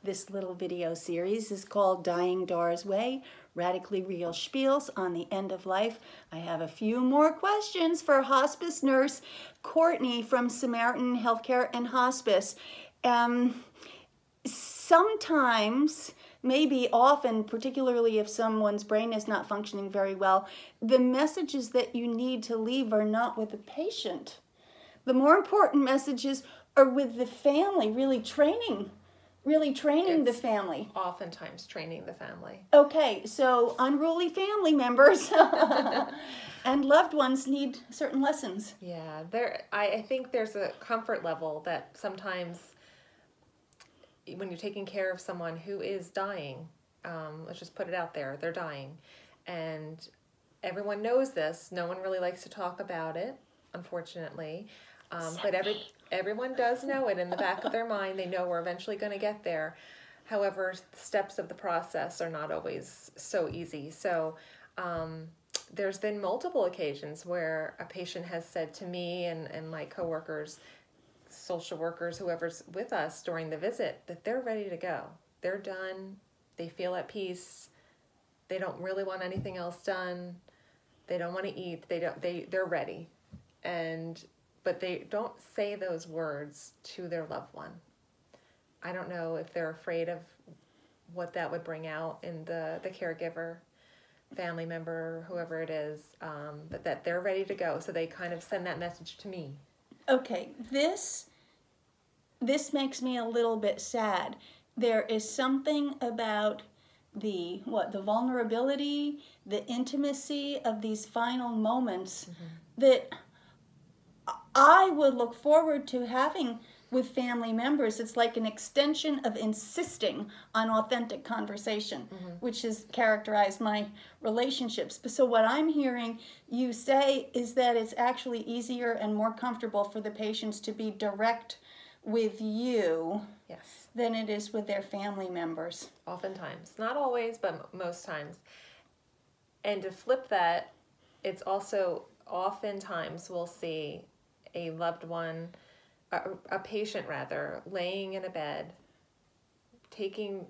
This little video series is called Dying Dor's Way, Radically Real Spiels on the End of Life. I have a few more questions for hospice nurse Courtney from Samaritan Healthcare and Hospice. Sometimes, maybe often, particularly if someone's brain is not functioning very well, the messages that you need to leave are not with the patient. The more important messages are with the family, really training the family. Oftentimes training the family. Okay, so unruly family members and loved ones need certain lessons. Yeah, I think there's a comfort level that sometimes when you're taking care of someone who is dying, let's just put it out there, they're dying. And everyone knows this. No one really likes to talk about it, unfortunately. But everyone does know it in the back of their mind. They know we're eventually going to get there. However, the steps of the process are not always so easy. So there's been multiple occasions where a patient has said to me and my coworkers, social workers, whoever's with us during the visit, that they're ready to go. They're done. They feel at peace. They don't really want anything else done. They don't want to eat. They're ready. But they don't say those words to their loved one. I don't know if they're afraid of what that would bring out in the caregiver, family member, whoever it is, but that they're ready to go. So they kind of send that message to me. Okay, this makes me a little bit sad. There is something about the vulnerability, the intimacy of these final moments that I would look forward to having with family members. It's like an extension of insisting on authentic conversation, which has characterized my relationships. So what I'm hearing you say is that it's actually easier and more comfortable for the patients to be direct with you than it is with their family members. Oftentimes. Not always, but most times. And to flip that, it's also oftentimes we'll see a loved one, a patient rather, laying in a bed, taking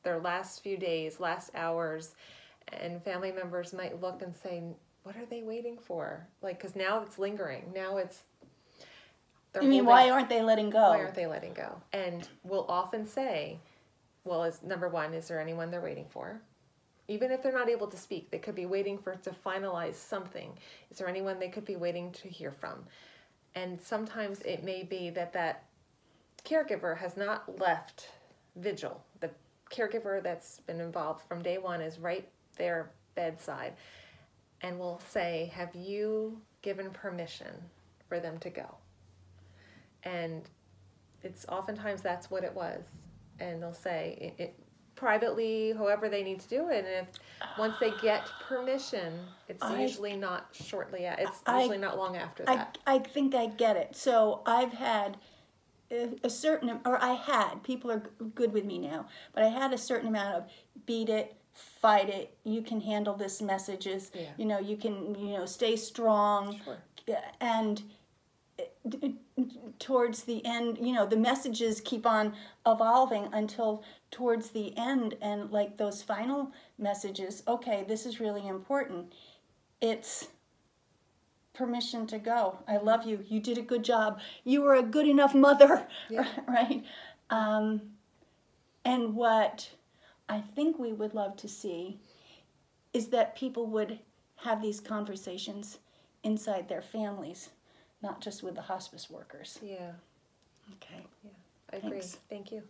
their last few days, last hours, and family members might look and say, what are they waiting for? Like, because now it's lingering. Now it's... You mean, why aren't they letting go? Why aren't they letting go? And we'll often say, well, number one, is there anyone they're waiting for? Even if they're not able to speak, they could be waiting to finalize something. Is there anyone they could be waiting to hear from? And sometimes it may be that caregiver has not left vigil. The caregiver that's been involved from day one is right there bedside. And will say, have you given permission for them to go? And it's oftentimes that's what it was. And they'll say, it privately, however they need to do it. And if once they get permission, it's usually not shortly. It's usually not long after that. I think I get it. So I've had a certain, or I had, people are good with me now, but I had a certain amount of beat it, fight it, you can handle this messages, you can, stay strong. Sure. And towards the end, the messages keep on evolving until towards the end, and like those final messages, okay, this is really important. It's permission to go. I love you. You did a good job. You were a good enough mother, right? And what I think we would love to see is that people would have these conversations inside their families, not just with the hospice workers. Yeah. Okay. Yeah, I agree. Thank you.